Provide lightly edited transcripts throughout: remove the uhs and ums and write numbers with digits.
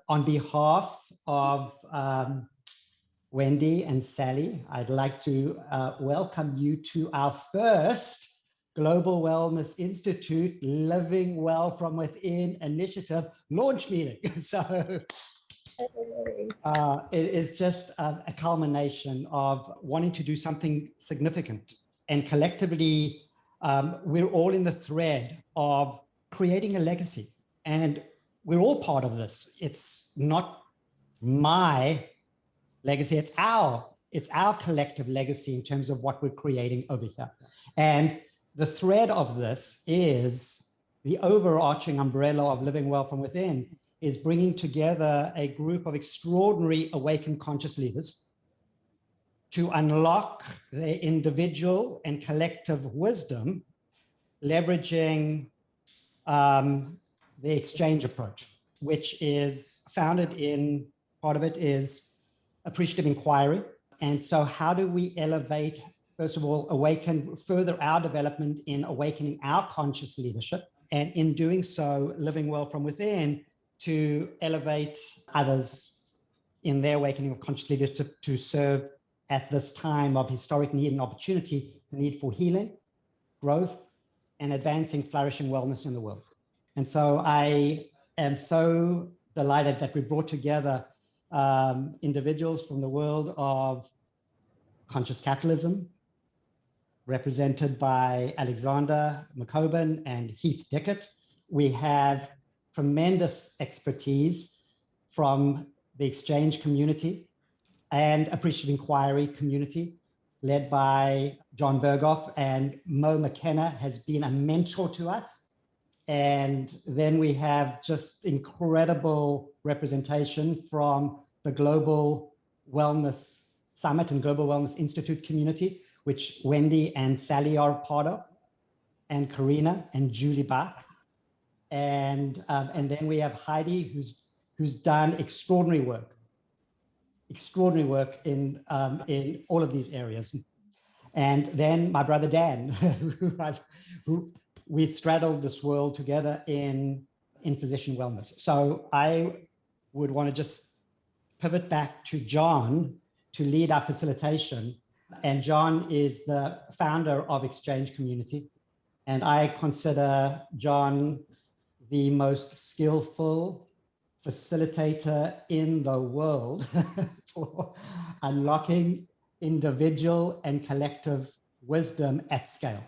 on behalf of Wendy and Sally, I'd like to welcome you to our first Global Wellness Institute Living Well from Within initiative launch meeting. So it is just a culmination of wanting to do something significant, and collectively we're all in the thread of creating a legacy, and we're all part of this. It's not my legacy, it's our collective legacy in terms of what we're creating over here. And the thread of this is the overarching umbrella of Living Well from Within is bringing together a group of extraordinary awakened conscious leaders to unlock their individual and collective wisdom, leveraging the exchange approach, which is founded in, part of it is appreciative inquiry. And so how do we elevate, first of all, awaken further our development in awakening our conscious leadership, and in doing so, living well from within to elevate others in their awakening of conscious leadership to serve at this time of historic need and opportunity, the need for healing, growth, and advancing flourishing wellness in the world. And so I am so delighted that we brought together individuals from the world of conscious capitalism, represented by Alexander McCoben and Heath Dickett. We have tremendous expertise from the exchange community and appreciative inquiry community, led by John Berghoff, and Mo McKenna has been a mentor to us. And then we have just incredible representation from the Global Wellness Summit and Global Wellness Institute community, which Wendy and Sally are part of, and Karina and Julie Bach. And then we have Heidi, who's done extraordinary work in all of these areas. And then my brother Dan, who we've straddled this world together in physician wellness. So I would want to just pivot back to John to lead our facilitation. And John is the founder of Exchange Community. And I consider John the most skillful facilitator in the world for unlocking individual and collective wisdom at scale.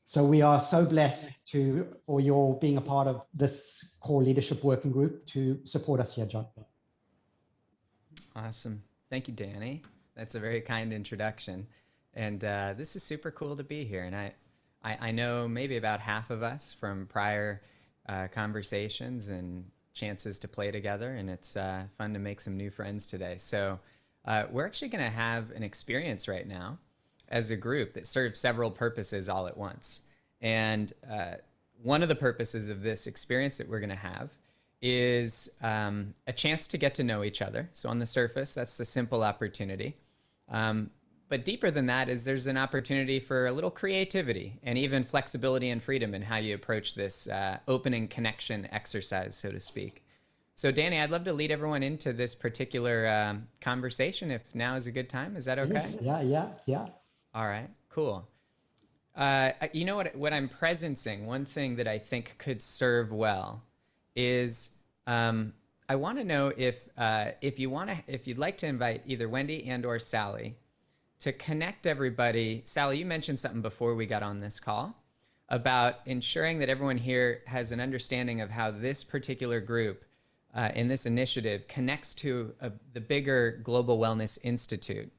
So we are so blessed for your being a part of this core leadership working group to support us here, John. Awesome. Thank you, Danny. That's a very kind introduction. And this is super cool to be here. And I know maybe about half of us from prior conversations and chances to play together. And it's fun to make some new friends today. So we're actually going to have an experience right now as a group that serves several purposes all at once. And one of the purposes of this experience that we're going to have is a chance to get to know each other. So on the surface, that's the simple opportunity. But deeper than that is there's an opportunity for a little creativity and even flexibility and freedom in how you approach this opening connection exercise, so to speak. So Danny, I'd love to lead everyone into this particular conversation if now is a good time. Is that okay? Yes. Yeah. All right, cool. You know what I'm presencing, one thing that I think could serve well is I want to know if you'd like to invite either Wendy and or Sally to connect everybody. Sally, you mentioned something before we got on this call about ensuring that everyone here has an understanding of how this particular group in this initiative connects to the bigger Global Wellness Institute.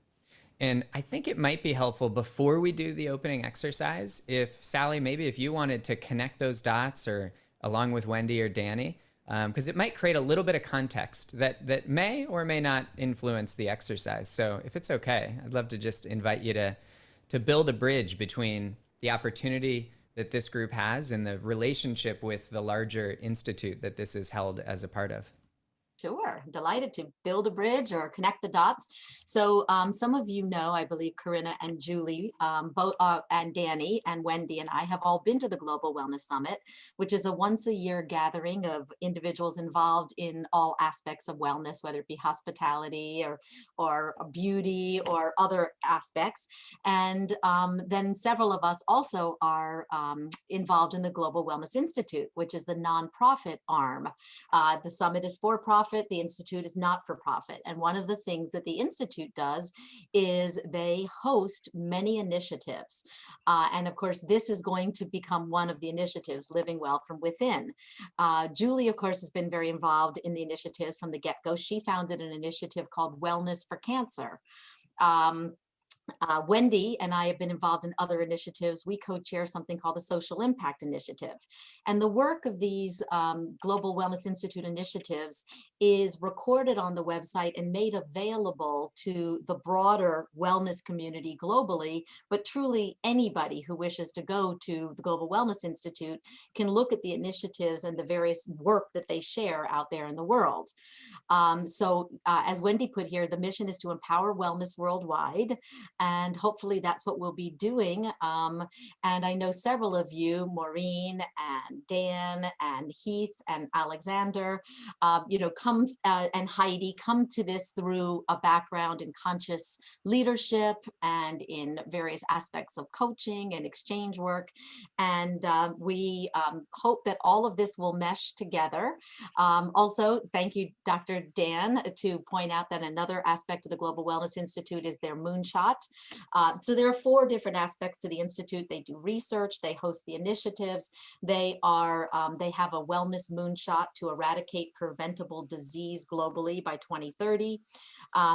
And I think it might be helpful before we do the opening exercise, if Sally, maybe if you wanted to connect those dots, or along with Wendy or Danny, because it might create a little bit of context that may or may not influence the exercise. So if it's okay, I'd love to just invite you to build a bridge between the opportunity that this group has and the relationship with the larger institute that this is held as a part of. Sure, delighted to build a bridge or connect the dots. So some of you know, I believe Corinna and Julie, both and Danny and Wendy and I have all been to the Global Wellness Summit, which is a once a year gathering of individuals involved in all aspects of wellness, whether it be hospitality or beauty or other aspects. And then several of us also are involved in the Global Wellness Institute, which is the nonprofit arm. The summit is for profit. The Institute is not for profit. And one of the things that the Institute does is they host many initiatives. And of course, this is going to become one of the initiatives, Living Well from Within. Julie, of course, has been very involved in the initiatives from the get-go. She founded an initiative called Wellness for Cancer. Wendy and I have been involved in other initiatives. We co-chair something called the Social Impact Initiative. And the work of these Global Wellness Institute initiatives is recorded on the website and made available to the broader wellness community globally, but truly anybody who wishes to go to the Global Wellness Institute can look at the initiatives and the various work that they share out there in the world. As Wendy put here, the mission is to empower wellness worldwide. And hopefully that's what we'll be doing. And I know several of you, Maureen and Dan and Heath and Alexander, come and Heidi, come to this through a background in conscious leadership and in various aspects of coaching and exchange work. And we hope that all of this will mesh together. Also, thank you, Dr. Dan, to point out that another aspect of the Global Wellness Institute is their moonshot. So there are 4 different aspects to the Institute. They do research, they host the initiatives, they have a wellness moonshot to eradicate preventable disease globally by 2030.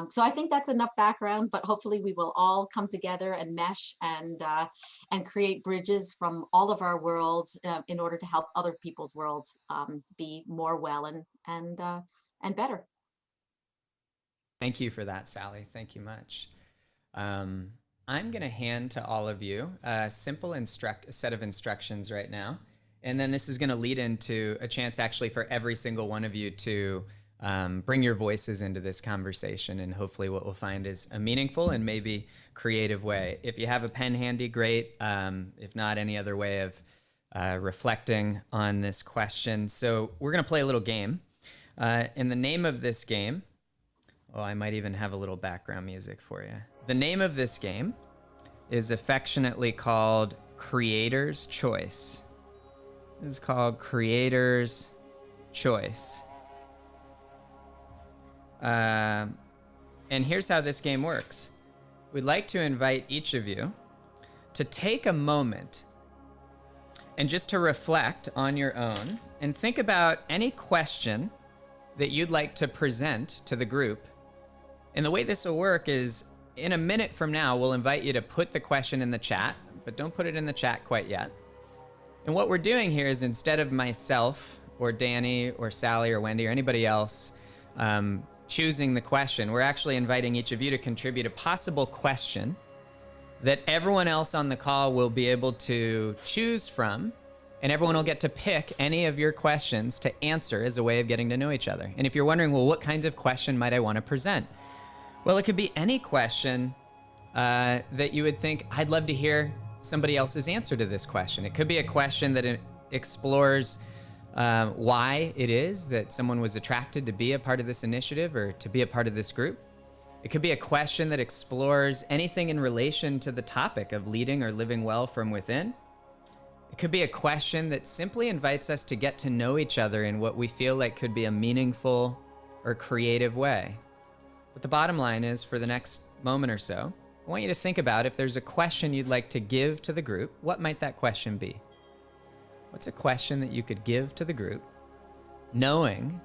So I think that's enough background, but hopefully we will all come together and mesh and create bridges from all of our worlds in order to help other people's worlds be more well and better. Thank you for that, Sally. Thank you much. I'm going to hand to all of you a simple set of instructions right now. And then this is going to lead into a chance actually for every single one of you to bring your voices into this conversation. And hopefully what we'll find is a meaningful and maybe creative way. If you have a pen handy, great. If not, any other way of reflecting on this question. So we're going to play a little game. And the name of this game, I might even have a little background music for you. The name of this game is affectionately called Creator's Choice. It's called Creator's Choice. And here's how this game works. We'd like to invite each of you to take a moment and just to reflect on your own and think about any question that you'd like to present to the group. And the way this will work is in a minute from now, we'll invite you to put the question in the chat, but don't put it in the chat quite yet. And what we're doing here is instead of myself or Danny or Sally or Wendy or anybody else choosing the question, we're actually inviting each of you to contribute a possible question that everyone else on the call will be able to choose from, and everyone will get to pick any of your questions to answer as a way of getting to know each other. And if you're wondering, well, what kinds of question might I want to present? Well, it could be any question that you would think, I'd love to hear somebody else's answer to this question. It could be a question that explores why it is that someone was attracted to be a part of this initiative or to be a part of this group. It could be a question that explores anything in relation to the topic of leading or living well from within. It could be a question that simply invites us to get to know each other in what we feel like could be a meaningful or creative way. But the bottom line is, for the next moment or so, I want you to think about if there's a question you'd like to give to the group, what might that question be? What's a question that you could give to the group, knowing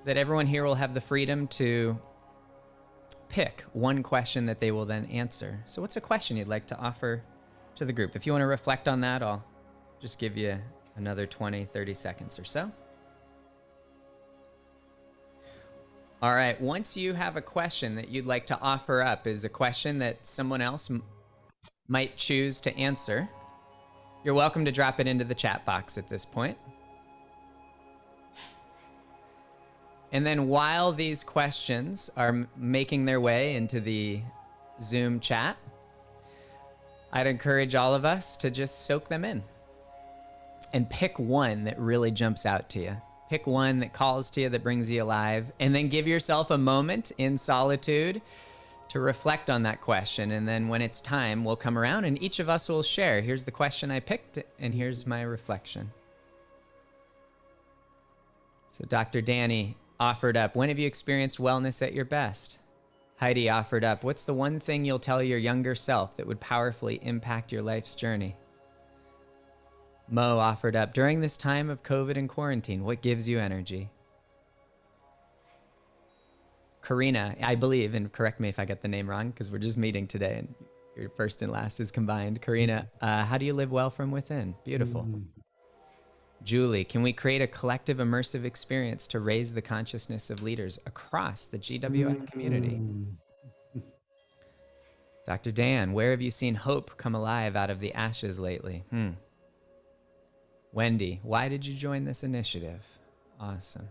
that everyone here will have the freedom to pick one question that they will then answer? So what's a question you'd like to offer to the group? If you want to reflect on that, I'll just give you another 20, 30 seconds or so. All right, once you have a question that you'd like to offer up, is a question that someone else might choose to answer, you're welcome to drop it into the chat box at this point. And then while these questions are making their way into the Zoom chat, I'd encourage all of us to just soak them in and pick one that really jumps out to you. Pick one that calls to you, that brings you alive, and then give yourself a moment in solitude to reflect on that question. And then when it's time, we'll come around and each of us will share. Here's the question I picked, and here's my reflection. So Dr. Danny offered up, when have you experienced wellness at your best? Heidi offered up, what's the one thing you'll tell your younger self that would powerfully impact your life's journey? Mo offered up, during this time of COVID and quarantine, what gives you energy? Karina, I believe, and correct me if I get the name wrong, because we're just meeting today and your first and last is combined. Karina, how do you live well from within? Beautiful. Julie, can we create a collective immersive experience to raise the consciousness of leaders across the GWI community? Dr. Dan, where have you seen hope come alive out of the ashes lately? Wendy, why did you join this initiative? Awesome.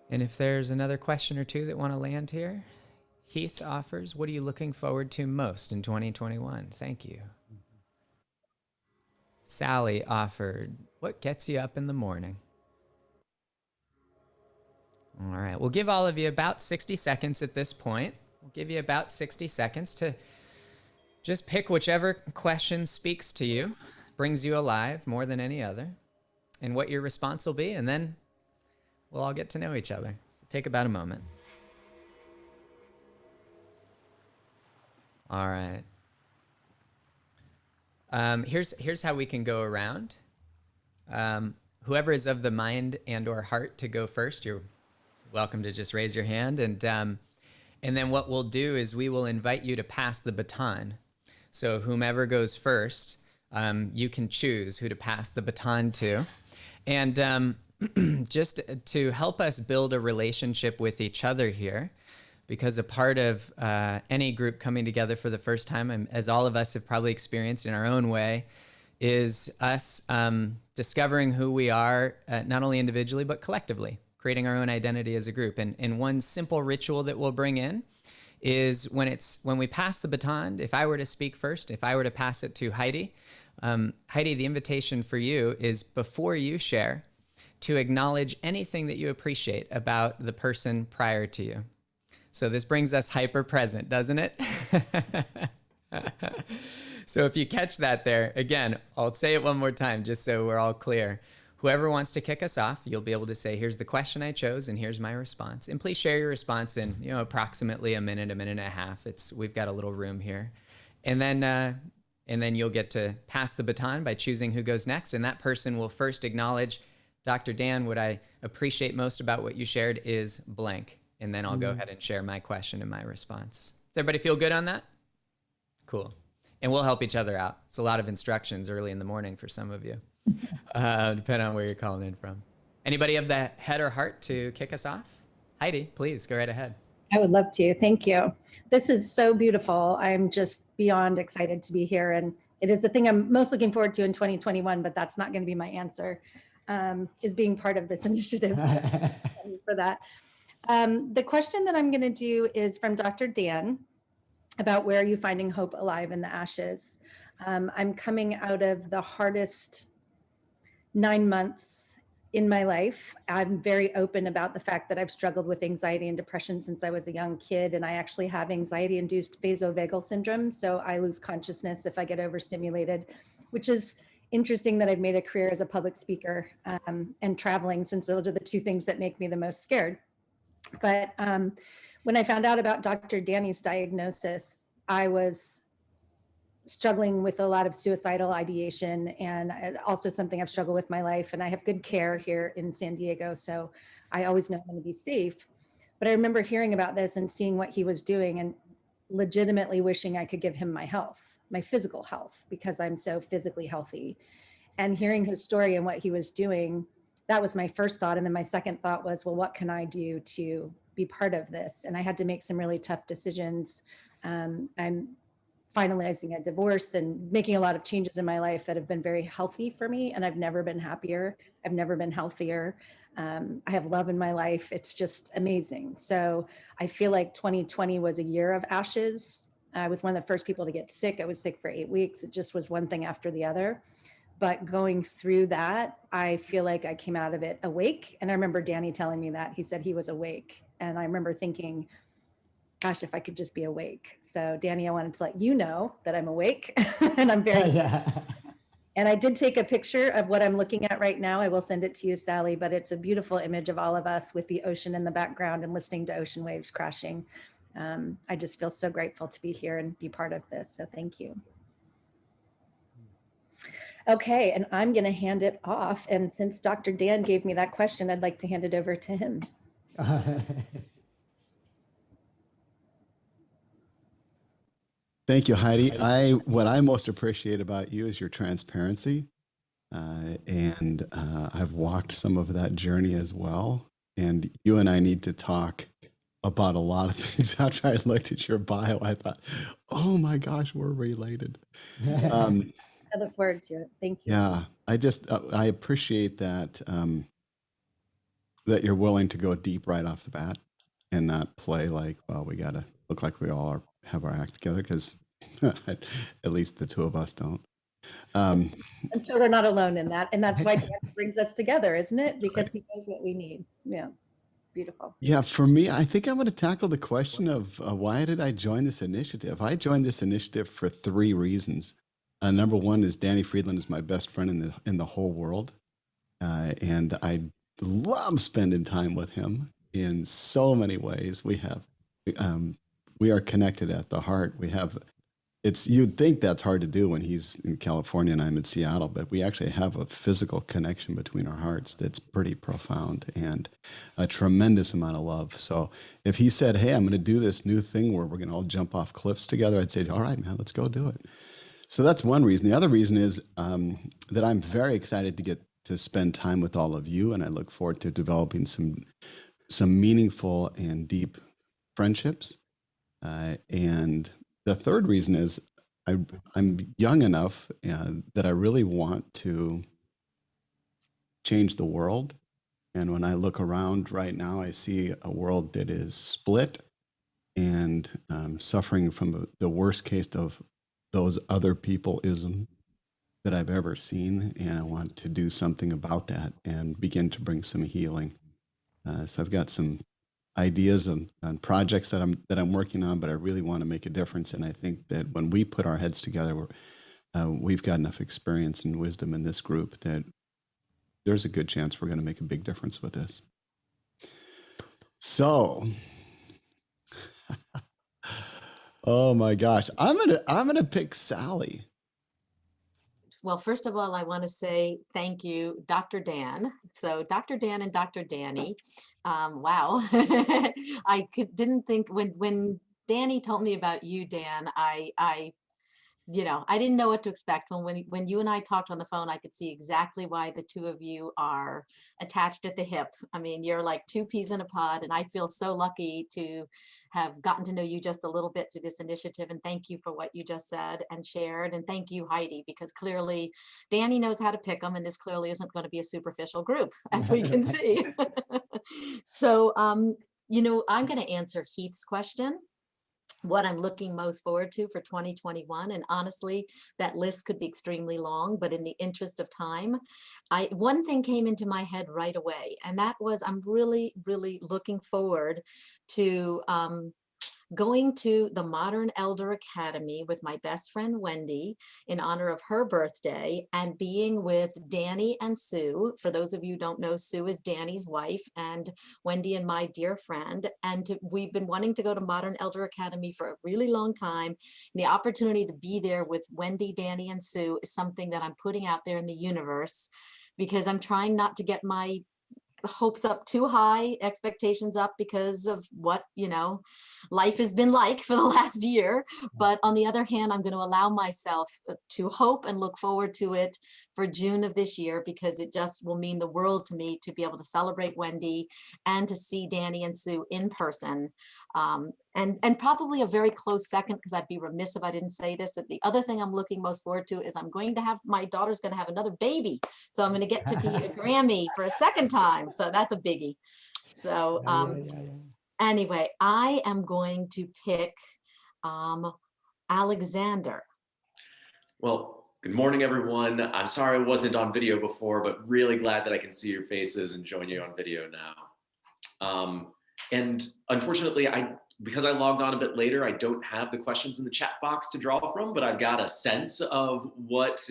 And if there's another question or two that want to land here, Heath offers, what are you looking forward to most in 2021? Thank you. Sally offered, what gets you up in the morning? All right, we'll give all of you about 60 seconds at this point. We'll give you about 60 seconds to just pick whichever question speaks to you, brings you alive more than any other, and what your response will be, and then we'll all get to know each other. So take about a moment. All right. Here's how we can go around. Whoever is of the mind and or heart to go first, you're welcome to just raise your hand. And then what we'll do is we will invite you to pass the baton. So whomever goes first, you can choose who to pass the baton to. And just to help us build a relationship with each other here, because a part of any group coming together for the first time, and as all of us have probably experienced in our own way, is us discovering who we are, not only individually, but collectively, creating our own identity as a group. And one simple ritual that we'll bring in is when we pass the baton, if I were to speak first, if I were to pass it to Heidi, Heidi, the invitation for you is before you share, to acknowledge anything that you appreciate about the person prior to you. So this brings us hyper present, doesn't it? So if you catch that there, again, I'll say it one more time just so we're all clear. Whoever wants to kick us off, you'll be able to say, here's the question I chose and here's my response. And please share your response in, approximately a minute and a half. We've got a little room here. And then you'll get to pass the baton by choosing who goes next. And that person will first acknowledge, Dr. Dan, what I appreciate most about what you shared is blank. And then I'll go ahead and share my question and my response. Does everybody feel good on that? Cool. And we'll help each other out. It's a lot of instructions early in the morning for some of you, depending on where you're calling in from. Anybody have the head or heart to kick us off? Heidi, please go right ahead. I would love to. Thank you. This is so beautiful. I'm just beyond excited to be here. And it is the thing I'm most looking forward to in 2021, but that's not going to be my answer, is being part of this initiative. So for that. The question that I'm going to do is from Dr. Dan about where are you finding hope alive in the ashes. I'm coming out of the hardest 9 months in my life. I'm very open about the fact that I've struggled with anxiety and depression since I was a young kid, and I actually have anxiety-induced vasovagal syndrome, so I lose consciousness if I get overstimulated, which is interesting that I've made a career as a public speaker and traveling, since those are the two things that make me the most scared. But when I found out about Dr. Danny's diagnosis, I was struggling with a lot of suicidal ideation, and also something I've struggled with my life. And I have good care here in San Diego, so I always know I'm going to be safe. But I remember hearing about this and seeing what he was doing and legitimately wishing I could give him my health, my physical health, because I'm so physically healthy. And hearing his story and what he was doing, that was my first thought. And then my second thought was, well, what can I do to be part of this? And I had to make some really tough decisions. I'm finalizing a divorce and making a lot of changes in my life that have been very healthy for me. And I've never been happier. I've never been healthier. I have love in my life. It's just amazing. So I feel like 2020 was a year of ashes. I was one of the first people to get sick. I was sick for 8 weeks. It just was one thing after the other. But going through that, I feel like I came out of it awake. And I remember Danny telling me that. He said he was awake. And I remember thinking, gosh, if I could just be awake. So Danny, I wanted to let you know that I'm awake and I'm very, and I did take a picture of what I'm looking at right now. I will send it to you, Sally, but it's a beautiful image of all of us with the ocean in the background and listening to ocean waves crashing. I just feel so grateful to be here and be part of this. So thank you. Okay, and I'm going to hand it off. And since Dr. Dan gave me that question, I'd like to hand it over to him. Thank you, Heidi. What I most appreciate about you is your transparency. And I've walked some of that journey as well. And you and I need to talk about a lot of things. After I looked at your bio, I thought, oh my gosh, we're related. I look forward to it. Thank you. Yeah, I appreciate that, that you're willing to go deep right off the bat and not play like, well, we got to look like we all have our act together, because at least the two of us don't. I'm sure we're not alone in that. And that's why Dan brings us together, isn't it? Because he knows what we need. Yeah. Beautiful. Yeah, for me, I think I'm going to tackle the question of why did I join this initiative? I joined this initiative for 3 reasons. Number one is Danny Friedland is my best friend in the whole world. And I love spending time with him in so many ways. We are connected at the heart. You'd think that's hard to do when he's in California and I'm in Seattle, but we actually have a physical connection between our hearts that's pretty profound and a tremendous amount of love. So if he said, hey, I'm going to do this new thing where we're going to all jump off cliffs together, I'd say, all right, man, let's go do it. So that's one reason. The other reason is that I'm very excited to get to spend time with all of you, and I look forward to developing some meaningful and deep friendships. And the third reason is I'm young enough that I really want to change the world. And when I look around right now, I see a world that is split and suffering from the worst case of those other people-ism that I've ever seen. And I want to do something about that and begin to bring some healing. So I've got some ideas on projects that I'm working on, but I really want to make a difference. And I think that when we put our heads together, we've got enough experience and wisdom in this group that there's a good chance we're going to make a big difference with this. So, oh my gosh, I'm gonna pick Sally. Well, first of all, I want to say thank you, Dr. Dan. So Dr. Dan and Dr. Danny, wow. Didn't think when Danny told me about you, Dan, I didn't know what to expect. When you and I talked on the phone, I could see exactly why the two of you are attached at the hip. I mean, you're like 2 peas in a pod, and I feel so lucky to have gotten to know you just a little bit through this initiative. And thank you for what you just said and shared. And thank you, Heidi, because clearly Danny knows how to pick them, and this clearly isn't going to be a superficial group, as we can see. So, I'm going to answer Heath's question, what I'm looking most forward to for 2021. And honestly, that list could be extremely long, but in the interest of time, one thing came into my head right away, and that was I'm really, really looking forward to going to the Modern Elder Academy with my best friend Wendy in honor of her birthday, and being with Danny and Sue. For those of you who don't know, Sue is Danny's wife and Wendy and my dear friend. And we've been wanting to go to Modern Elder Academy for a really long time. The opportunity to be there with Wendy, Danny, and Sue is something that I'm putting out there in the universe, because I'm trying not to get my hopes up too high, expectations up, because of what life has been like for the last year. But on the other hand, I'm going to allow myself to hope and look forward to it for June of this year, because it just will mean the world to me to be able to celebrate Wendy and to see Danny and Sue in person. And probably a very close second, because I'd be remiss if I didn't say this, that the other thing I'm looking most forward to is my daughter's going to have another baby. So I'm going to get to be a Grammy for a second time. So that's a biggie. So anyway, I am going to pick Alexander. Well, good morning, everyone. I'm sorry I wasn't on video before, but really glad that I can see your faces and join you on video now. And unfortunately, because I logged on a bit later, I don't have the questions in the chat box to draw from, but I've got a sense of what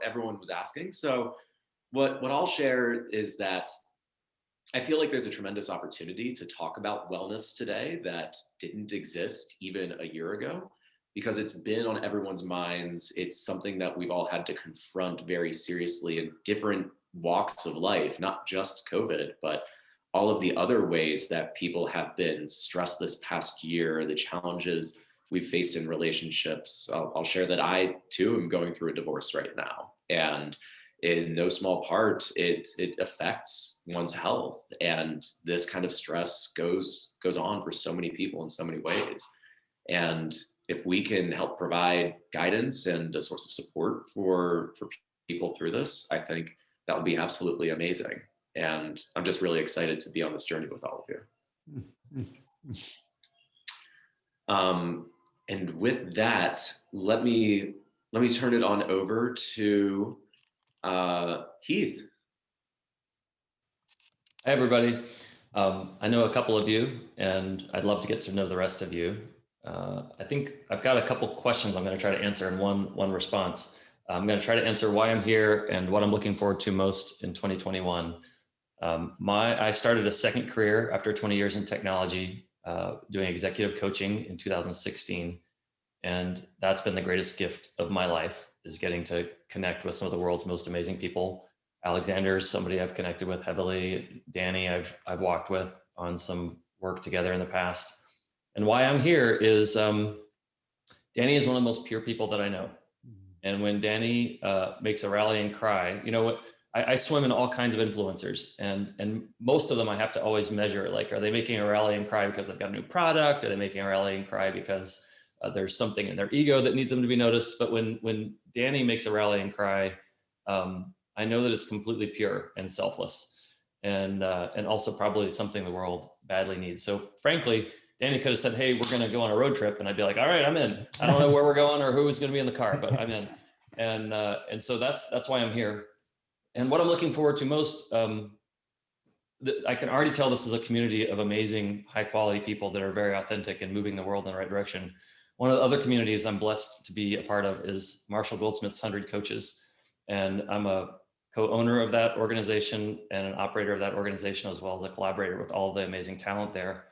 everyone was asking. So what I'll share is that I feel like there's a tremendous opportunity to talk about wellness today that didn't exist even a year ago, because it's been on everyone's minds. It's something that we've all had to confront very seriously in different walks of life, not just COVID, but all of the other ways that people have been stressed this past year, the challenges we've faced in relationships. I'll share that I too am going through a divorce right now. And in no small part, it affects one's health. And this kind of stress goes on for so many people in so many ways. And if we can help provide guidance and a source of support for people through this, I think that would be absolutely amazing. And I'm just really excited to be on this journey with all of you. And with that, let me turn it on over to Heath. Hi, everybody. I know a couple of you, and I'd love to get to know the rest of you. I think I've got a couple questions I'm going to try to answer in one response. I'm going to try to answer why I'm here and what I'm looking forward to most in 2021. I started a second career after 20 years in technology, doing executive coaching in 2016. And that's been the greatest gift of my life, is getting to connect with some of the world's most amazing people. Alexander's somebody I've connected with heavily. Danny, I've walked with on some work together in the past. And why I'm here is Danny is one of the most pure people that I know. And when Danny makes a rallying cry, you know what? I swim in all kinds of influencers, and most of them I have to always measure, like, are they making a rallying cry because they've got a new product? Are they making a rallying cry because there's something in their ego that needs them to be noticed? But when Danny makes a rallying cry, I know that it's completely pure and selfless, and also probably something the world badly needs. So frankly, Danny could have said, hey, we're going to go on a road trip. And I'd be like, all right, I'm in. I don't know where we're going or who's going to be in the car, but I'm in. And so that's why I'm here. And what I'm looking forward to most, I can already tell this is a community of amazing, high quality people that are very authentic and moving the world in the right direction. One of the other communities I'm blessed to be a part of is Marshall Goldsmith's 100 Coaches. And I'm a co-owner of that organization and an operator of that organization, as well as a collaborator with all the amazing talent there.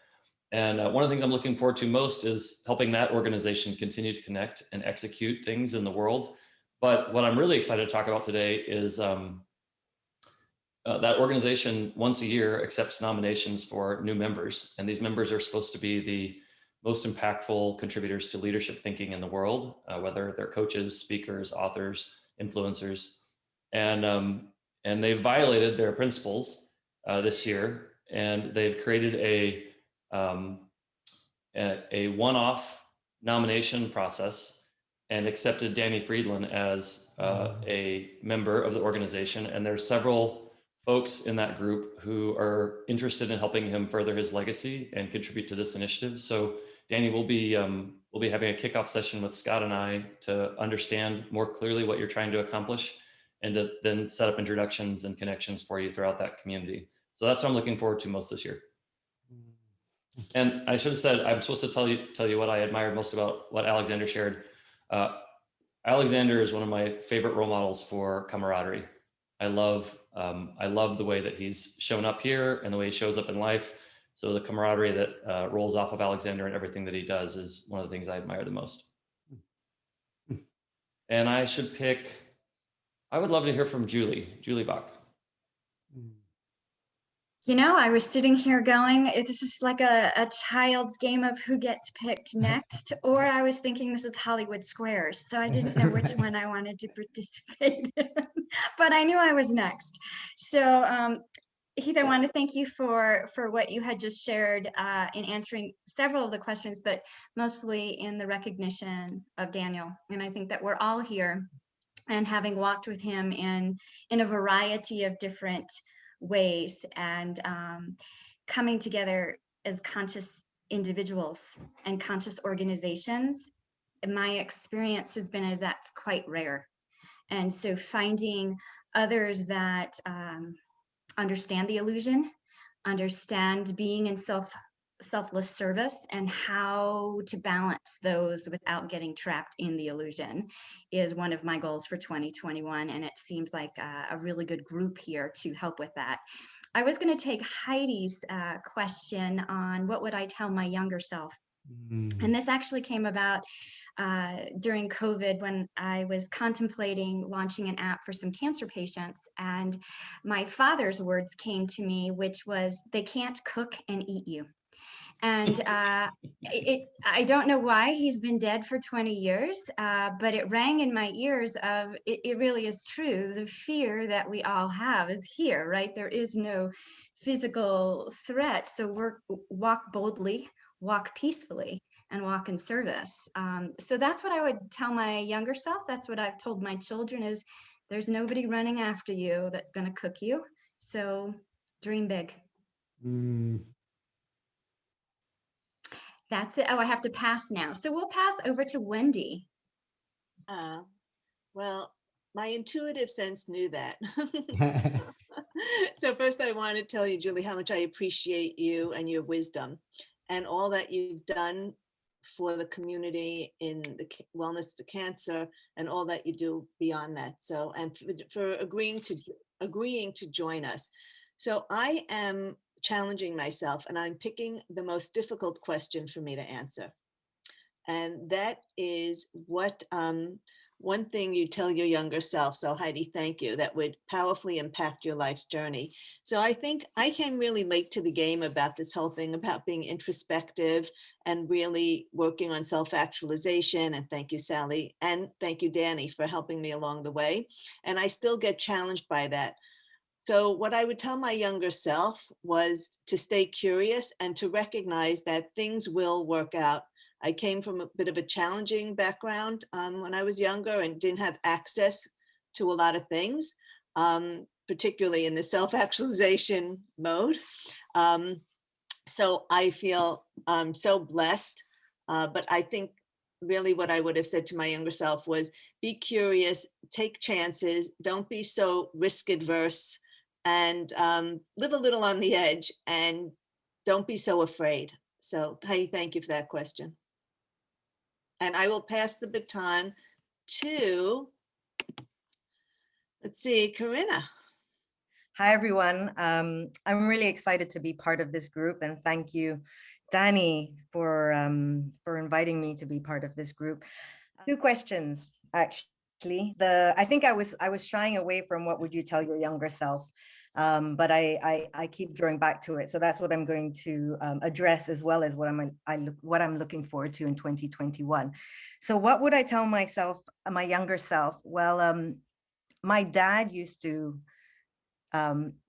And one of the things I'm looking forward to most is helping that organization continue to connect and execute things in the world. But what I'm really excited to talk about today is that organization once a year accepts nominations for new members. And these members are supposed to be the most impactful contributors to leadership thinking in the world, whether they're coaches, speakers, authors, influencers. And they've violated their principles this year. And they've created a one-off nomination process and accepted Danny Friedland as a member of the organization. And there's several folks in that group who are interested in helping him further his legacy and contribute to this initiative. So Danny, we'll be having a kickoff session with Scott and I to understand more clearly what you're trying to accomplish, and to then set up introductions and connections for you throughout that community. So that's what I'm looking forward to most this year. And I should have said, I'm supposed to tell you what I admired most about what Alexander shared. Alexander is one of my favorite role models for camaraderie. I love the way that he's shown up here and the way he shows up in life. So the camaraderie that rolls off of Alexander and everything that he does is one of the things I admire the most. And I would love to hear from Julie Bach. You know, I was sitting here going, this is like a child's game of who gets picked next, or I was thinking this is Hollywood Squares. So I didn't know which one I wanted to participate in, but I knew I was next. So Heath, I want to thank you for what you had just shared in answering several of the questions, but mostly in the recognition of Daniel. And I think that we're all here, and having walked with him in a variety of different ways, and coming together as conscious individuals and conscious organizations, my experience has been as that's quite rare. And so finding others that understand the illusion, understand being in selfless service, and how to balance those without getting trapped in the illusion is one of my goals for 2021. And it seems like a really good group here to help with that. I was going to take Heidi's question on what would I tell my younger self. And this actually came about during COVID, when I was contemplating launching an app for some cancer patients. And my father's words came to me, which was, they can't cook and eat you. And I don't know why, he's been dead for 20 years, but it rang in my ears of, it really is true. The fear that we all have is here, right? There is no physical threat. So walk boldly, walk peacefully, and walk in service. So that's what I would tell my younger self. That's what I've told my children is, there's nobody running after you that's going to cook you. So dream big. That's it. Oh, I have to pass now. So we'll pass over to Wendy. Well, my intuitive sense knew that. So first I want to tell you, Julie, how much I appreciate you and your wisdom and all that you've done for the community in the wellness to cancer, and all that you do beyond that. So, and for agreeing to join us. So I am challenging myself, and I'm picking the most difficult question for me to answer. And that is, what one thing you tell your younger self, so Heidi, thank you, that would powerfully impact your life's journey. So I think I came really late to the game about this whole thing about being introspective and really working on self-actualization. And thank you, Sally. And thank you, Danny, for helping me along the way. And I still get challenged by that. So what I would tell my younger self was to stay curious and to recognize that things will work out. I came from a bit of a challenging background when I was younger and didn't have access to a lot of things, particularly in the self-actualization mode. So I feel so blessed, but I think really what I would have said to my younger self was, be curious, take chances, don't be so risk adverse, and live a little on the edge, and don't be so afraid. So Heidi, thank you for that question. And I will pass the baton to, let's see, Corinna. Hi, everyone. I'm really excited to be part of this group, and thank you, Danny, for inviting me to be part of this group. 2 questions, actually. I think I was shying away from what would you tell your younger self, but I keep drawing back to it. So that's what I'm going to address, as well as what I'm looking forward to in 2021. So what would I tell myself, my younger self? Well, my dad used to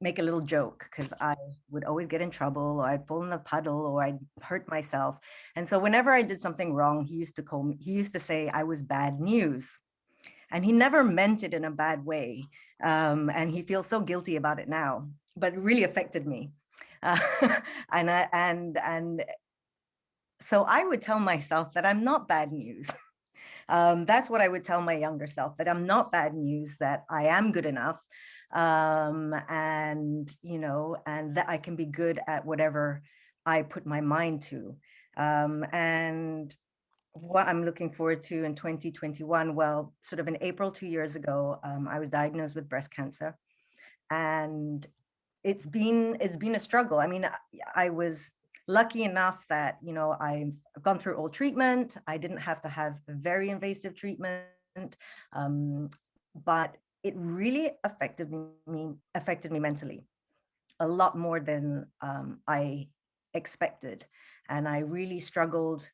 make a little joke, because I would always get in trouble, or I'd fall in a puddle, or I'd hurt myself. And so whenever I did something wrong, he used to say I was bad news. And he never meant it in a bad way. And he feels so guilty about it now, but it really affected me. And so I would tell myself that I'm not bad news. That's what I would tell my younger self, that I'm not bad news, that I am good enough. And that I can be good at whatever I put my mind to. And what I'm looking forward to in 2021, well, sort of in April 2 years ago, I was diagnosed with breast cancer, and it's been a struggle. I mean, I was lucky enough that, I've gone through all treatment. I didn't have to have very invasive treatment, but it really affected me mentally. a lot more than I expected. And I really struggled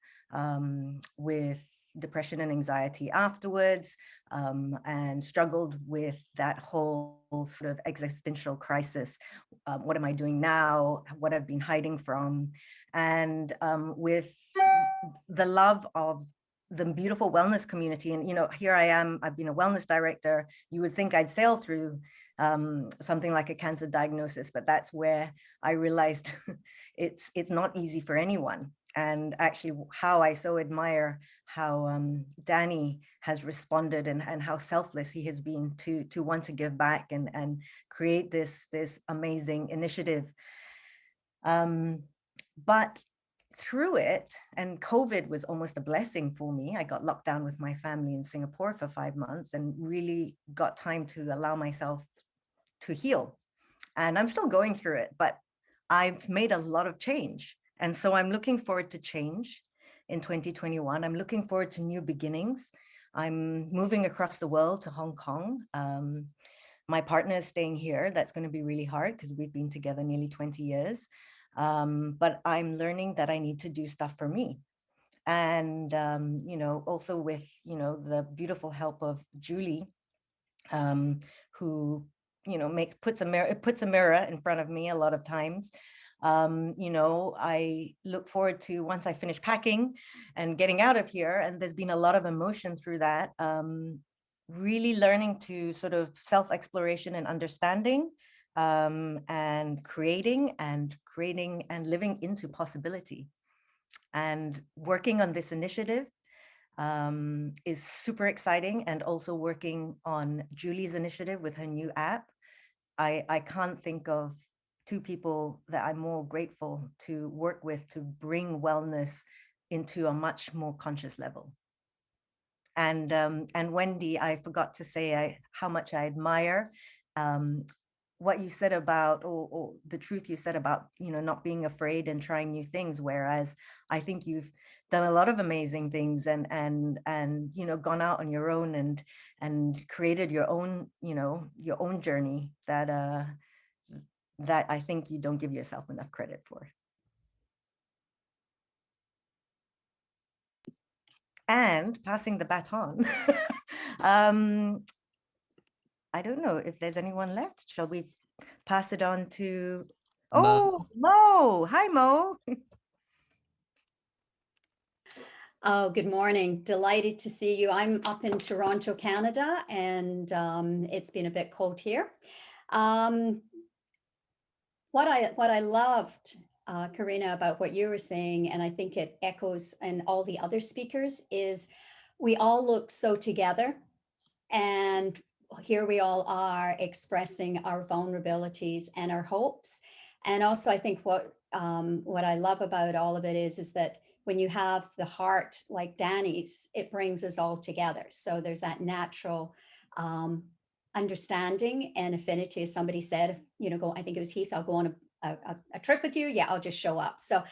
with depression and anxiety afterwards, and struggled with that whole sort of existential crisis. What am I doing now? What I've been hiding from? And with the love of the beautiful wellness community. And, here I am, I've been a wellness director. You would think I'd sail through something like a cancer diagnosis, but that's where I realized it's not easy for anyone. And actually how I so admire how Danny has responded, and how selfless he has been to want to give back and create this amazing initiative. But through it, and COVID was almost a blessing for me. I got locked down with my family in Singapore for 5 months and really got time to allow myself to heal. And I'm still going through it, but I've made a lot of change. And so I'm looking forward to change in 2021. I'm looking forward to new beginnings. I'm moving across the world to Hong Kong. My partner is staying here. That's going to be really hard because we've been together nearly 20 years. But I'm learning that I need to do stuff for me. And, also with, the beautiful help of Julie, who, puts a mirror in front of me a lot of times. I look forward to, once I finish packing and getting out of here, and there's been a lot of emotion through that, really learning to sort of self-exploration and understanding, and creating and living into possibility. And working on this initiative is super exciting, and also working on Julie's initiative with her new app. I can't think of two people that I'm more grateful to work with to bring wellness into a much more conscious level. And Wendy, I forgot to say how much I admire what you said about, or the truth you said about, not being afraid and trying new things. Whereas I think you've done a lot of amazing things, and gone out on your own and created your own, your own journey that I think you don't give yourself enough credit for. And passing the baton, I don't know if there's anyone left. Shall we pass it on to, Mo. Hi, Mo. Oh, good morning. Delighted to see you. I'm up in Toronto, Canada, and it's been a bit cold here. What I loved, Karina, about what you were saying, and I think it echoes in all the other speakers, is we all look so together, and here we all are expressing our vulnerabilities and our hopes. And also, I think what I love about all of it is that when you have the heart like Danny's, it brings us all together. So there's that natural understanding and affinity. As somebody said, I think it was Heath, I'll go on a trip with you. Yeah, I'll just show up. So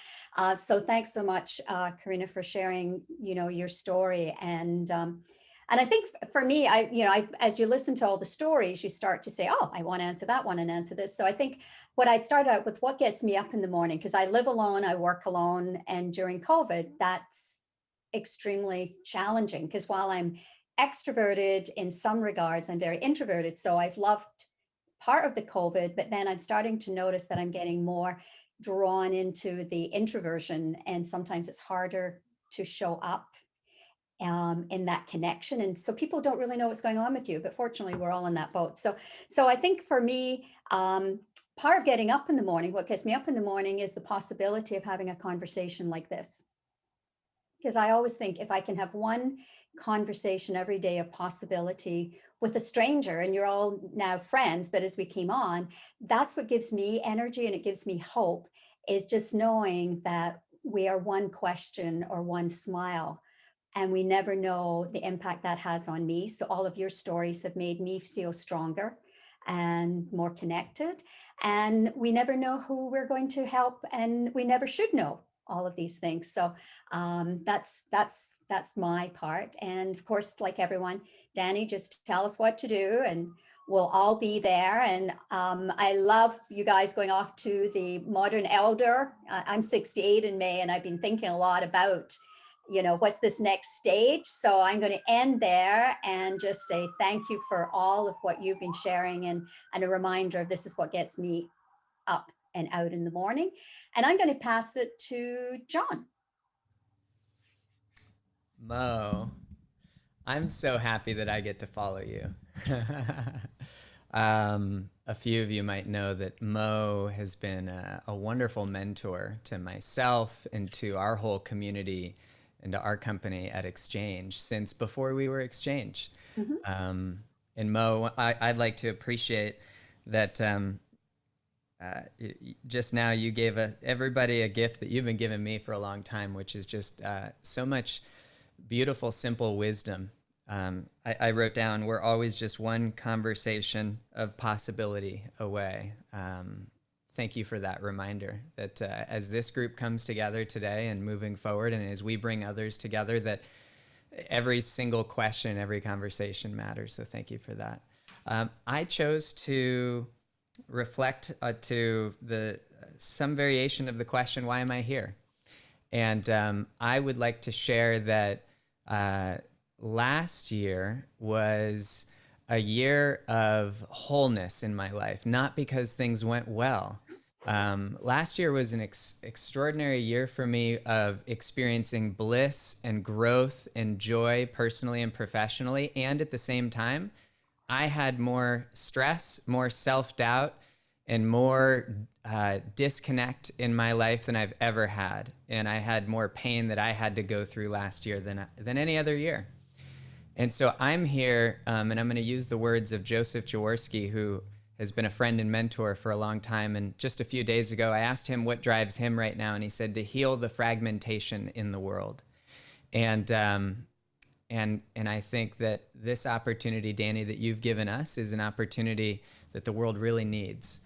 thanks so much, Karina, for sharing, your story. And I think for me, as you listen to all the stories, you start to say, oh, I want to answer that one and answer this. So I think what I'd start out with, what gets me up in the morning, because I live alone, I work alone. And during COVID, that's extremely challenging, because while I'm extroverted in some regards, I'm very introverted. So I've loved part of the COVID, but then I'm starting to notice that I'm getting more drawn into the introversion. And sometimes it's harder to show up in that connection. And so people don't really know what's going on with you, but fortunately we're all in that boat. So I think for me, part of getting up in the morning, what gets me up in the morning is the possibility of having a conversation like this. Because I always think if I can have one conversation every day, a possibility with a stranger, and you're all now friends, but as we came on, that's what gives me energy and it gives me hope, is just knowing that we are one question or one smile. And we never know the impact that has on me. So all of your stories have made me feel stronger and more connected. And we never know who we're going to help, and we never should know all of these things. So that's my part. And of course, like everyone, Danny, just tell us what to do and we'll all be there. And I love you guys going off to the Modern Elder. I'm 68 in May, and I've been thinking a lot about, you know, what's this next stage? So I'm going to end there and just say thank you for all of what you've been sharing, and a reminder of this is what gets me up and out in the morning. And I'm going to pass it to John. Mo, I'm so happy that I get to follow you. A few of you might know that Mo has been a wonderful mentor to myself and to our whole community and to our company at Exchange since before we were Exchange. Mm-hmm. And Mo, I'd like to appreciate that just now you gave everybody a gift that you've been giving me for a long time, which is just so much beautiful, simple wisdom. I wrote down, we're always just one conversation of possibility away. Thank you for that reminder that as this group comes together today and moving forward, and as we bring others together, that every single question, every conversation matters. So thank you for that. I chose to reflect to some variation of the question, why am I here? And I would like to share that last year was a year of wholeness in my life, not because things went well. Last year was an extraordinary year for me of experiencing bliss and growth and joy personally and professionally. And at the same time, I had more stress, more self-doubt, and more disconnect in my life than I've ever had. And I had more pain that I had to go through last year than any other year. And so I'm here, and I'm going to use the words of Joseph Jaworski, who has been a friend and mentor for a long time. And just a few days ago, I asked him what drives him right now, and he said to heal the fragmentation in the world. And I think that this opportunity, Danny, that you've given us is an opportunity that the world really needs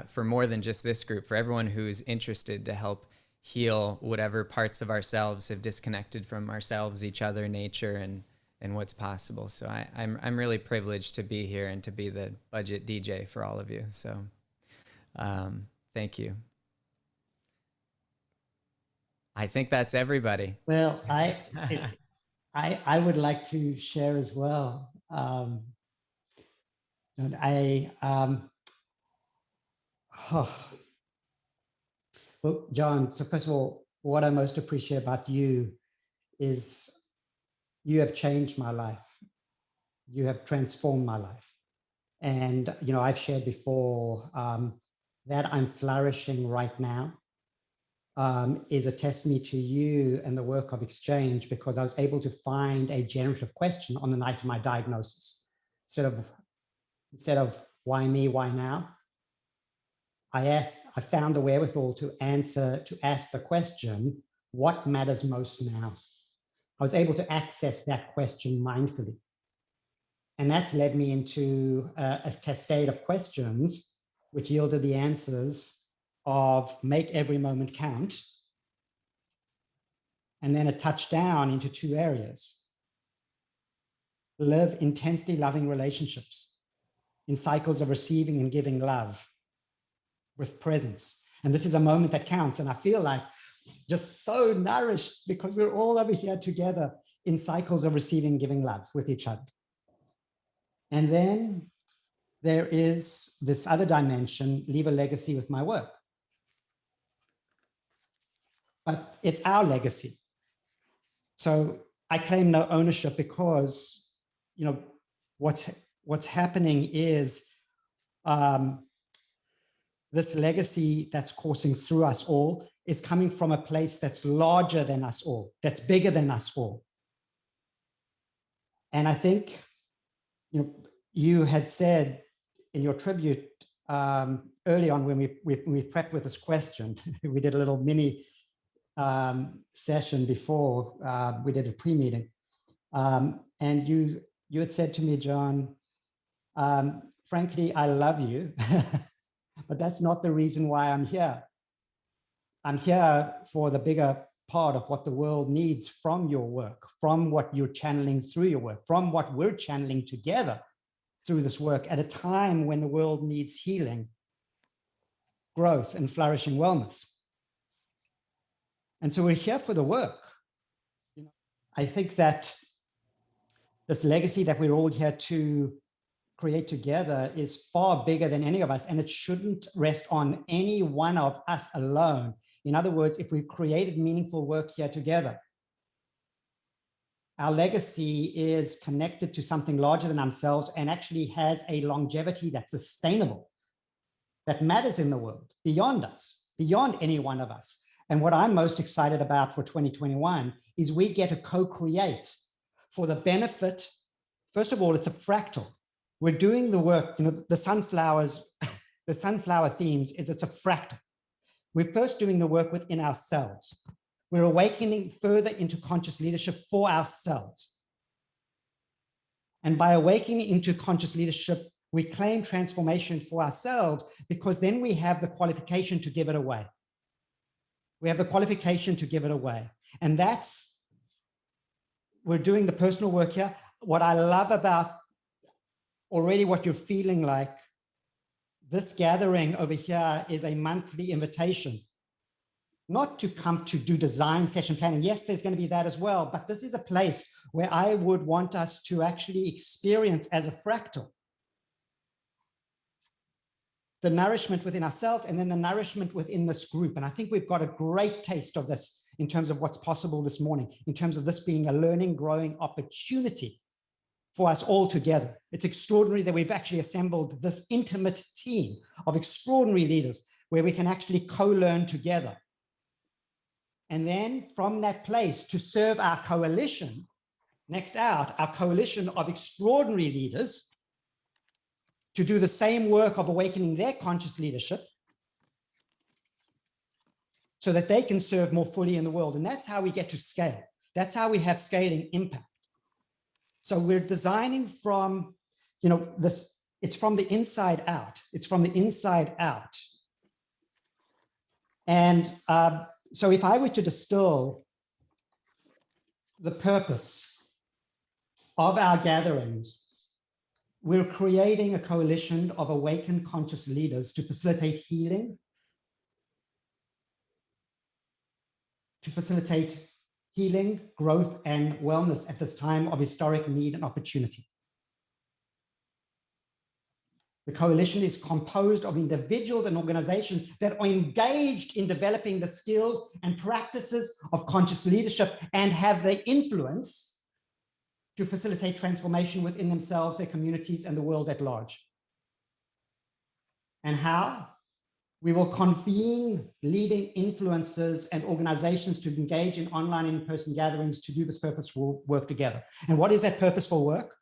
for more than just this group, for everyone who's interested to help heal whatever parts of ourselves have disconnected from ourselves, each other, nature, and what's possible. So I'm really privileged to be here and to be the budget DJ for all of you. So thank you. I think that's everybody. Well, I would like to share as well. Well, John, so first of all, what I most appreciate about you is you have changed my life. You have transformed my life. And, you know, I've shared before that I'm flourishing right now is a testimony to you and the work of Exchange, because I was able to find a generative question on the night of my diagnosis. Instead of why me, why now? I found the wherewithal to ask the question, what matters most now? I was able to access that question mindfully. And that's led me into a cascade of questions, which yielded the answers of make every moment count, and then a touchdown into two areas. Live intensely loving relationships in cycles of receiving and giving love with presence. And this is a moment that counts. And I feel like just so nourished because we're all over here together in cycles of receiving and giving love with each other. And then there is this other dimension, leave a legacy with my work. But it's our legacy. So I claim no ownership because, you know, what's happening is this legacy that's coursing through us all is coming from a place that's larger than us all, that's bigger than us all. And I think, you know, you had said in your tribute early on when we prepped with this question, we did a little mini session before we did a pre-meeting. And you had said to me, John, frankly, I love you, but that's not the reason why I'm here. I'm here for the bigger part of what the world needs from your work, from what you're channeling through your work, from what we're channeling together through this work at a time when the world needs healing, growth, and flourishing wellness. And so we're here for the work. I think that this legacy that we're all here to create together is far bigger than any of us, and it shouldn't rest on any one of us alone. In other words, if we've created meaningful work here together, our legacy is connected to something larger than ourselves and actually has a longevity that's sustainable, that matters in the world, beyond us, beyond any one of us. And what I'm most excited about for 2021 is we get to co-create for the benefit. First of all, it's a fractal. We're doing the work, the sunflowers, the sunflower themes is it's a fractal. We're first doing the work within ourselves. We're awakening further into conscious leadership for ourselves. And by awakening into conscious leadership, we claim transformation for ourselves, because then we have the qualification to give it away. We have the qualification to give it away. And we're doing the personal work here. What I love about already what you're feeling like, this gathering over here is a monthly invitation, not to come to do design session planning. Yes, there's going to be that as well, but this is a place where I would want us to actually experience as a fractal the nourishment within ourselves and then the nourishment within this group. And I think we've got a great taste of this in terms of what's possible this morning, in terms of this being a learning, growing opportunity for us all together. It's extraordinary that we've actually assembled this intimate team of extraordinary leaders where we can actually co-learn together. And then from that place to serve our coalition, next out, our coalition of extraordinary leaders to do the same work of awakening their conscious leadership so that they can serve more fully in the world. And that's how we get to scale. That's how we have scaling impact. So we're designing from, it's from the inside out. It's from the inside out. And so if I were to distill the purpose of our gatherings, we're creating a coalition of awakened conscious leaders to facilitate healing, growth, and wellness at this time of historic need and opportunity. The coalition is composed of individuals and organizations that are engaged in developing the skills and practices of conscious leadership and have the influence to facilitate transformation within themselves, their communities, and the world at large. And how? We will convene leading influencers and organizations to engage in online and in-person gatherings to do this purposeful work together. And what is that purposeful work?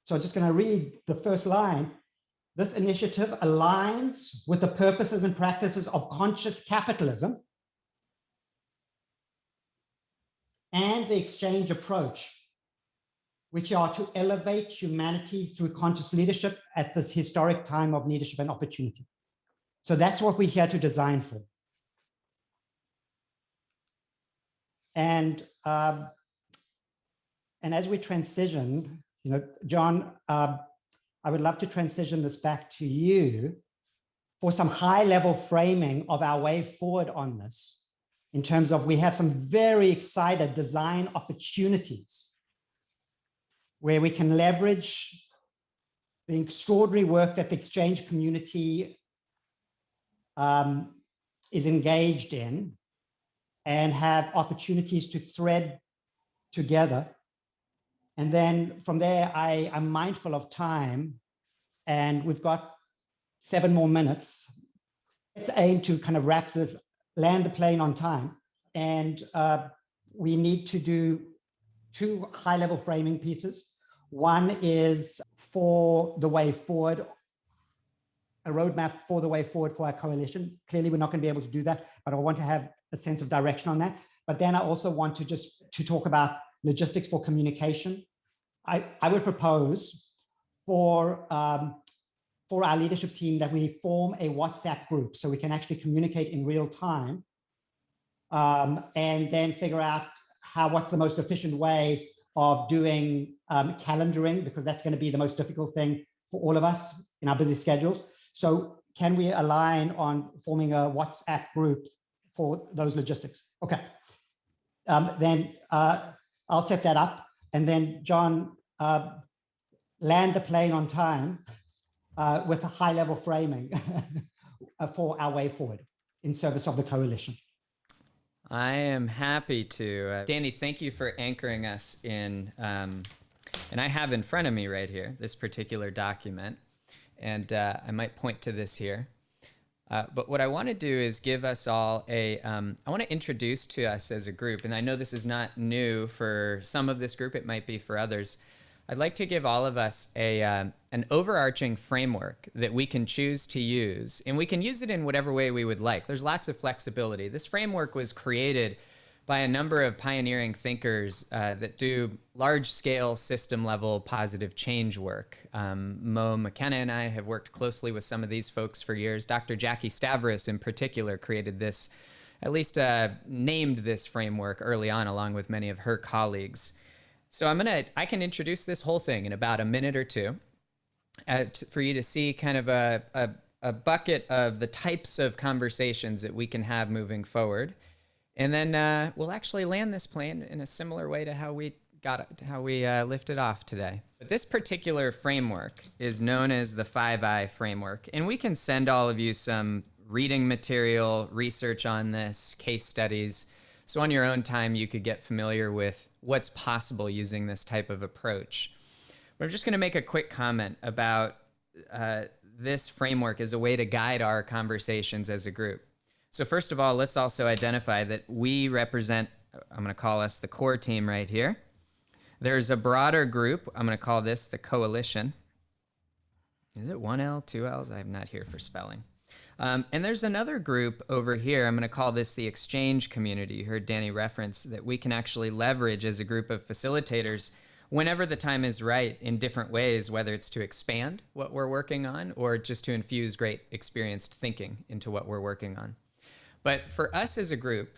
So I'm just going to read the first line. This initiative aligns with the purposes and practices of conscious capitalism and the exchange approach, which are to elevate humanity through conscious leadership at this historic time of leadership and opportunity. So that's what we're here to design for. And as we transition, John, I would love to transition this back to you for some high-level framing of our way forward on this, in terms of we have some very excited design opportunities where we can leverage the extraordinary work that the exchange community is engaged in and have opportunities to thread together. And then from there, I'm mindful of time, and we've got 7 more minutes. Let's aim to kind of wrap this, land the plane on time. And we need to do 2 high-level framing pieces. One is for the way forward, a roadmap for the way forward for our coalition. Clearly, we're not going to be able to do that, but I want to have a sense of direction on that. But then I also want to talk about logistics for communication. I would propose for our leadership team that we form a WhatsApp group so we can actually communicate in real time, and then figure out what's the most efficient way of doing calendaring, because that's going to be the most difficult thing for all of us in our busy schedules. So can we align on forming a WhatsApp group for those logistics? Okay. Then I'll set that up. And then John, land the plane on time with a high level framing for our way forward in service of the coalition. I am happy to. Danny, thank you for anchoring us in, and I have in front of me right here, this particular document, and I might point to this here. But what I want to do is give us all I want to introduce to us as a group, and I know this is not new for some of this group, it might be for others. I'd like to give all of us an overarching framework that we can choose to use, and we can use it in whatever way we would like. There's lots of flexibility. This framework was created by a number of pioneering thinkers that do large-scale system-level positive change work. Mo McKenna and I have worked closely with some of these folks for years. Dr. Jackie Stavros in particular created this, at least named this framework early on along with many of her colleagues. So I can introduce this whole thing in about a minute or two for you to see kind of a bucket of the types of conversations that we can have moving forward. And then we'll actually land this plane in a similar way to how we lifted off today. But this particular framework is known as the 5I framework. And we can send all of you some reading material, research on this, case studies. So on your own time, you could get familiar with what's possible using this type of approach. But I'm just going to make a quick comment about this framework as a way to guide our conversations as a group. So first of all, let's also identify that we represent, I'm going to call us the core team right here. There's a broader group. I'm going to call this the coalition. Is it 1L, 2Ls? I'm not here for spelling. And there's another group over here. I'm going to call this the exchange community. You heard Danny reference that we can actually leverage as a group of facilitators whenever the time is right in different ways, whether it's to expand what we're working on or just to infuse great experienced thinking into what we're working on. But for us as a group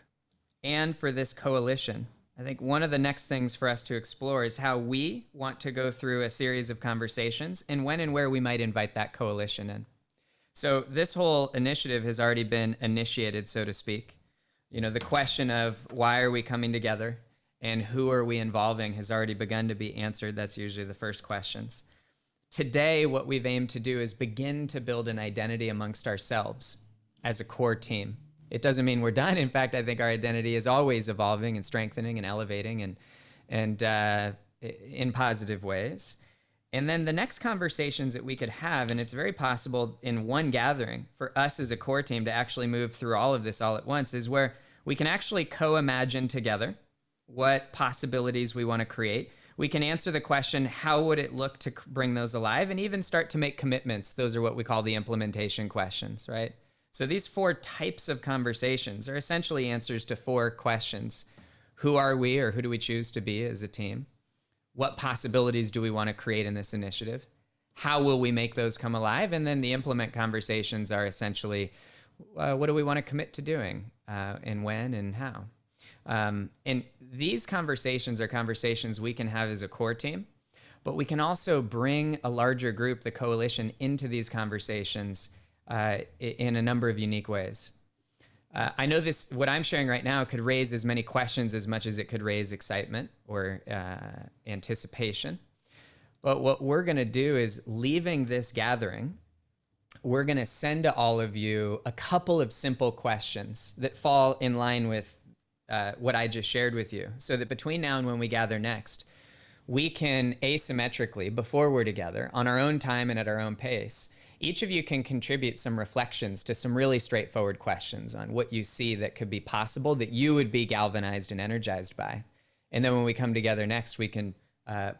and for this coalition, I think one of the next things for us to explore is how we want to go through a series of conversations and when and where we might invite that coalition in. So this whole initiative has already been initiated, so to speak. You know, the question of why are we coming together and who are we involving has already begun to be answered. That's usually the first questions. Today, what we've aimed to do is begin to build an identity amongst ourselves as a core team. It doesn't mean we're done. In fact, I think our identity is always evolving and strengthening and elevating and in positive ways. And then the next conversations that we could have, and it's very possible in one gathering for us as a core team to actually move through all of this all at once, is where we can actually co-imagine together what possibilities we want to create. We can answer the question, how would it look to bring those alive, and even start to make commitments. Those are what we call the implementation questions, right? So these 4 types of conversations are essentially answers to 4 questions. Who are we, or who do we choose to be as a team? What possibilities do we want to create in this initiative? How will we make those come alive? And then the implement conversations are essentially, what do we want to commit to doing, and when and how? And these conversations are conversations we can have as a core team, but we can also bring a larger group, the coalition, into these conversations in a number of unique ways. I know what I'm sharing right now could raise as many questions as much as it could raise excitement or anticipation. But what we're going to do is, leaving this gathering, we're going to send to all of you a couple of simple questions that fall in line with what I just shared with you, so that between now and when we gather next, we can asymmetrically, before we're together, on our own time and at our own pace, each of you can contribute some reflections to some really straightforward questions on what you see that could be possible, that you would be galvanized and energized by. And then when we come together next, we can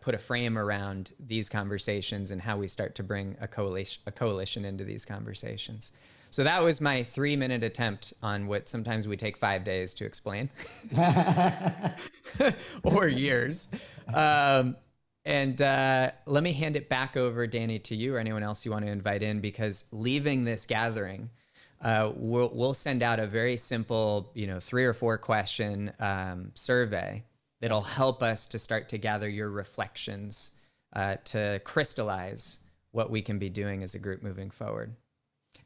put a frame around these conversations and how we start to bring a coalition into these conversations. So that was my 3-minute attempt on what sometimes we take 5 days to explain, or years. And let me hand it back over, Danny, to you or anyone else you want to invite in, because leaving this gathering, we'll send out a very simple, 3 or 4 question survey that'll help us to start to gather your reflections to crystallize what we can be doing as a group moving forward.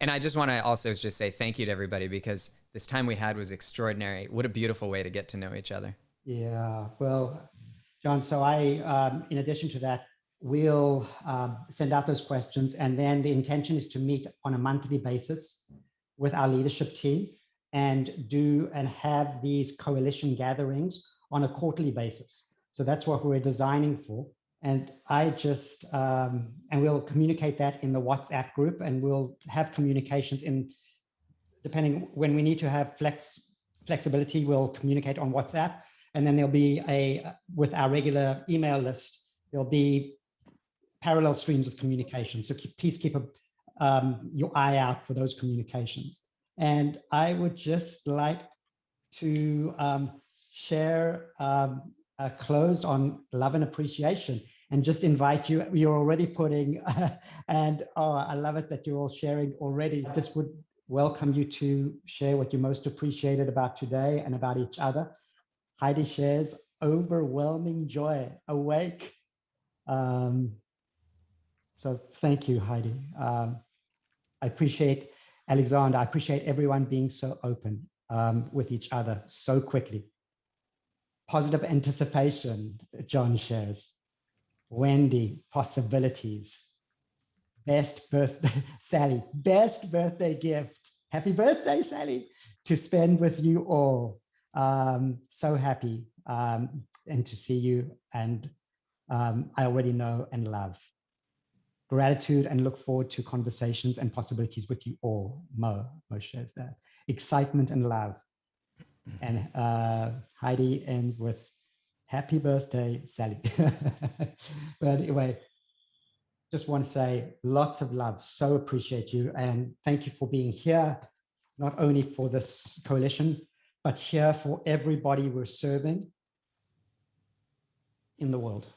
And I just want to also just say thank you to everybody, because this time we had was extraordinary. What a beautiful way to get to know each other. Yeah, well, John, so in addition to that, we'll send out those questions, and then the intention is to meet on a monthly basis with our leadership team and have these coalition gatherings on a quarterly basis. So that's what we're designing for. And and we'll communicate that in the WhatsApp group, and we'll have communications depending when we need to have flexibility, we'll communicate on WhatsApp. And then there'll be with our regular email list, there'll be parallel streams of communication. So please keep your eye out for those communications. And I would just like to share a close on love and appreciation, and just invite you. You're already putting, I love it that you're all sharing already. Just would welcome you to share what you most appreciated about today and about each other. Heidi shares overwhelming joy, awake. So thank you, Heidi. I appreciate Alexander. I appreciate everyone being so open with each other so quickly. Positive anticipation, John shares. Wendy, possibilities. Best birthday, Sally, best birthday gift. Happy birthday, Sally, to spend with you all. So happy and to see you, and I already know and love. Gratitude, and look forward to conversations and possibilities with you all. Mo shares that. Excitement and love. And Heidi ends with happy birthday, Sally. But anyway, just want to say lots of love. So appreciate you, and thank you for being here, not only for this coalition, but here for everybody we're serving in the world.